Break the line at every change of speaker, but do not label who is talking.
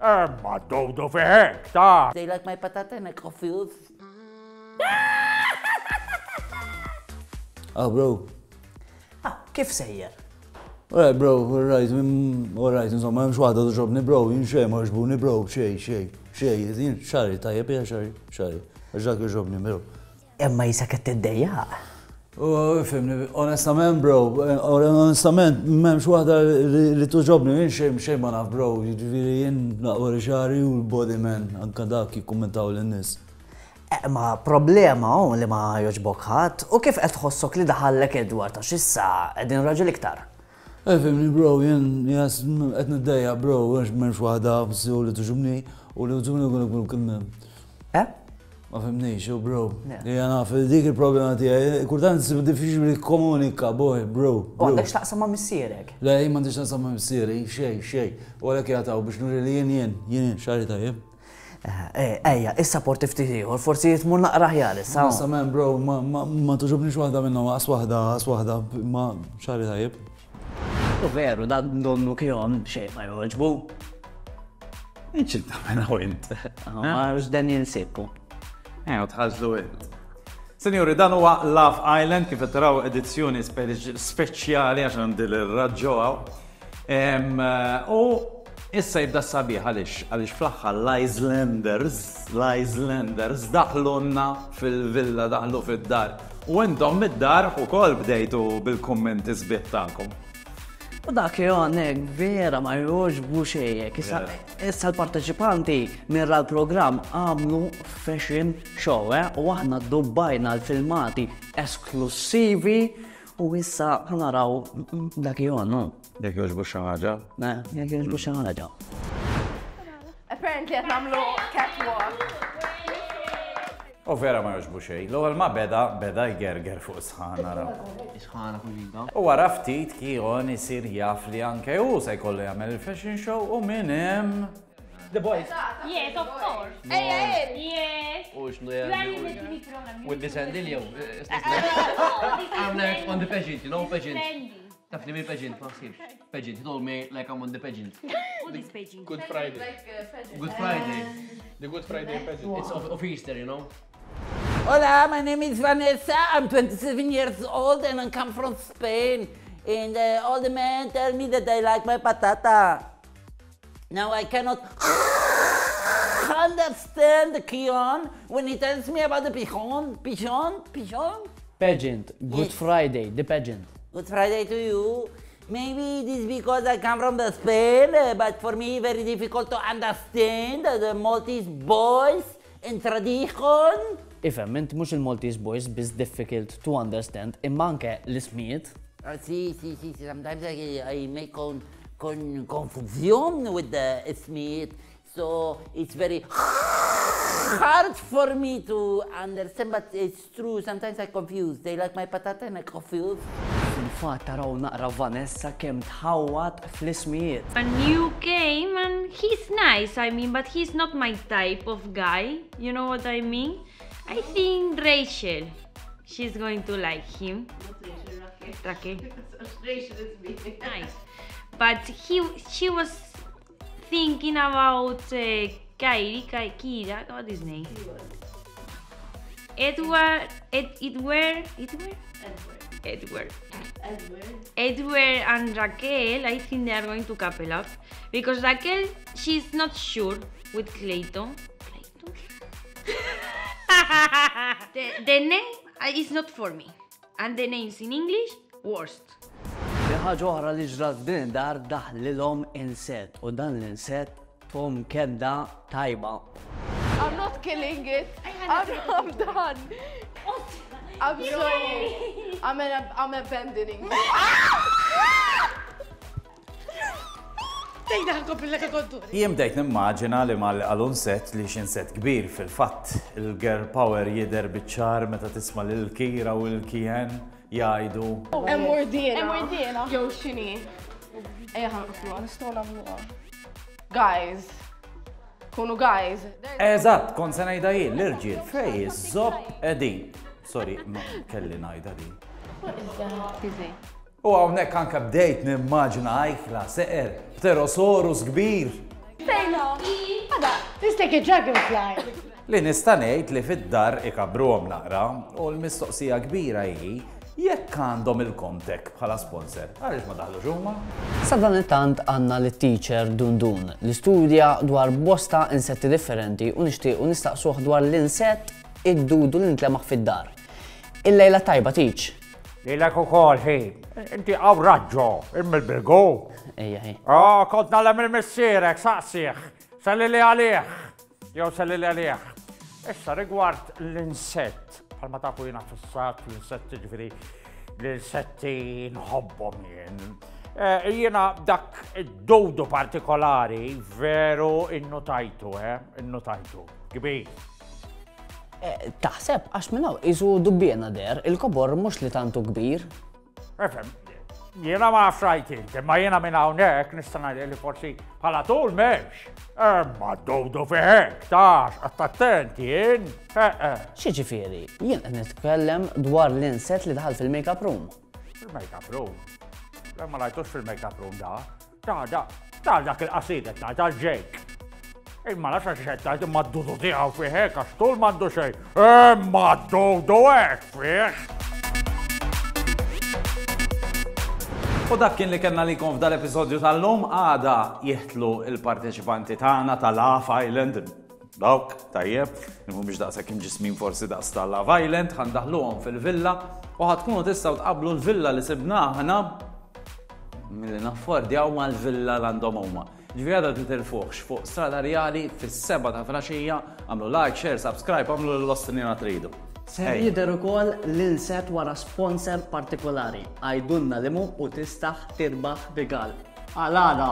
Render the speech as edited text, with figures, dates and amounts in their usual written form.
Ma dodo fiħek, ta' They like my patata and I confused.
Bro.
Kif sejjer?
Alright, bro, alright, insomma, mx waħda tuġobni, bro, jien xej maġbuni, bro, xej, jien xari, tajjeb, xari, ġak juġobni, bro.
Imma jisak t-teddeja.
Fimni, onestament, bro, memx waħda li tuġobni, jien xej ma naf, bro, ġiviri jien naqwari xari u l-body man, anka dak jikkommentaw l-nis.
Ma problema li ma joġbok ħadd u kif qed tħossok li daħallek Edward għax issa qegħdin raġel iktar.
Fimni, bro, jien qed niddejja, bro, m'hemmx waħda li tuġobni u li tuġobni għu kien. Ma fimnix, bro. Jena, dik il-problema tiegħi, kultant sib diffiċli komunika, boy, bro.
Għandek taqsam ma' missierek?
Le, m'għandix taqsam ma' missieri, xej. U għalhekk jagħtaw biex nuri li jien xari tajjeb.
Ejja, issa porti ftit ieħor, forsi jitmur naqra ħjar issa.
Onestament, bro, ma tuġobniex waħda minnhom, qas waħda, ma xari tajjeb.
U veru, dan donnu kihom xejn ma joġbu.
Inċil tamena u int.
Ma dan jinsikku.
U tħaġlu int. Senjuri, dan huwa Love Island kif taraw edizzjoni speċjali għaxan dil-raġġoħaw. U issa jibda sabiħ għalix fl-axħar l-Icelanders daħlunna fil-villa, daħlu fil-dar. U intom mid-dar u kol bdejtu bil-kommenti sbiet ta'kom.
U dak jonek vera ma joġbu xejjek. Issa l-parteċipanti mirra l-programm għamlu fashion show, u aħna dubbajna l-filmati esklusivi u issa ħanaraw dak jonu.
Jek joġbu xaħġa?
Jek joġbu xaħġa.
Apparently għat namlu catwalk.
U vera ma joġbu xej. L-ewwel ma beda jgerger fuq sħana raw.
Sħana kullida.
U wara ftit kieħon isir jaf li anke u se jkollu jagħmel il-fashion show u minn hemm
The boys.
Yes, of course. Yes.
U xnu
program.
with the sandal jew. I'm like on the pageant, you know, pageant. Taf li mi pageant, ma sibx. Pageant, he told me like I'm on the pageant.
What is pageant?
Good Friday.
Like
Good Friday.
The Good Friday pageant.
It's of Easter, you know.
Hola, my name is Vanessa. I'm 27 years old and I come from Spain. And all the men tell me that they like my patata. Now I cannot understand Kion when he tells me about the pigeon.
Pageant, Good Friday, the pageant.
Good Friday to you. Maybe it is because I come from the Spain, but for me very difficult to understand the Maltese boys and tradition.
Ifhem, int mhux il-Maltese boys biz difficult to understand, imma anke l-ismijiet.
See, sometimes I make confusion with the Smith, so it's very hard for me to understand, but it's true, sometimes I confuse. They like my patata and I confuse.
Fil-fatt taraw naqra Vanessa kemm tħawwat fl-ismijiet.
And you came and he's nice, I mean, but he's not my type of guy. You know what I mean? I think Rachel, she's going to like him. Raquel. Rachel is me. Nice. But she was thinking about Kira, what is his name? Edward and Raquel, I think they are going to couple up. Because Raquel, she's not sure with Clayton. The name is not for me. And the names in English, worst.
Ħaġa oħra li ġrat din dar daħlilhom inset u dan l-inset tom kedda tajba.
I'm not killing it. I'm done. I'm sorry. I'm abandoning.
Jiem dejt nimmaġina li mal-għal-unset li xinset kbir fil-fatt. Il-girl power jider biċċar meta tisma l-kira u l-kijen jajdu.
Emordina. Jow xini. Ejja ħanqslu, nistgħu nagħmluha. Guys. Kunu guys.
Eżatt, kont se ngħidha jien l-irġiel fej iż-żobb qegħdin. Sorry, kelli ngħidha din. U hawnhekk anke bdejt nimmaġina għajkla seqer, pterosaurus kbir.
Let's take a dragonfly.
Li nista' ngħid li fid-dar ikabruhom naqra u l-mistoqsija kbira hi jekk għandhom il-Comtech bħala sponsor, għaliex ma daħlux huma?
Sa dan it-tant għandna lit-teacher Dundun li studja dwar bosta insetti differenti u nixtiequ nistaqsuh dwar l-insett id-dudu li nitlemaħ fid-dar. Il-lejla tajba teach.
Lilek ukoll ħi. Inti għaw raġġo, immil-bilgu.
Ejja ħi.
Kont nagħlem il-missierek, saqsih. Sellili għalih. Jew sellili għalih. Issa rigward l-insett, bħalma tafu jiena fissat l-insetti ġifieri l-insetti nħobbhom jien. Jiena dak id-dodo partikolari veru innotajtu, innotajtu. Kbir.
Taħseb, għax minnaw, iżu dubbjena der, il-kobor mux li tantu kbir.
Efem, jiena ma frajt inti, ma jiena minn hawnhekk nista' ngħid li forsi bħala tul m'hemmx. Ma dodo fiħek, tax, attenti jien.
Xi ġifieri, jien qed nitkellem dwar l-insett li daħal fil-makeup room.
Fil-makeup room? Ma rajtux fil-makeup room da. Ta' dak il-qasidet ngħid għal-Jake. Imma nafx xed tajt imma d-dudu tiegħu fiħek għax tul m'għandu xejn. Imma d-dudu hekk fih.
U dak kien li kellna likom f'dal episodju tal-lum għada jieħtlu il-parteċipanti tagħna tal-Love Island. Dawk, tajjeb, mhumiex daqshekk imġismin forsi daqs tal-Love Island, ħandaħluhom fil-villa u ħadkunu tistgħu tqabblu l-villa li sibna aħna milli naffordjaw mal-villa l għandhom huma. Ġifieri għadha titilfuħx fuq Strada Reali fis-7 ta' filgħaxija, għamlu like, share, subscribe, għamlu l-ostinina tridu.
Ser jidher ukoll l-insett wara sponsor partikolari. Għajdunna li mu u tistaħ tirbaħ bigal. Għalada!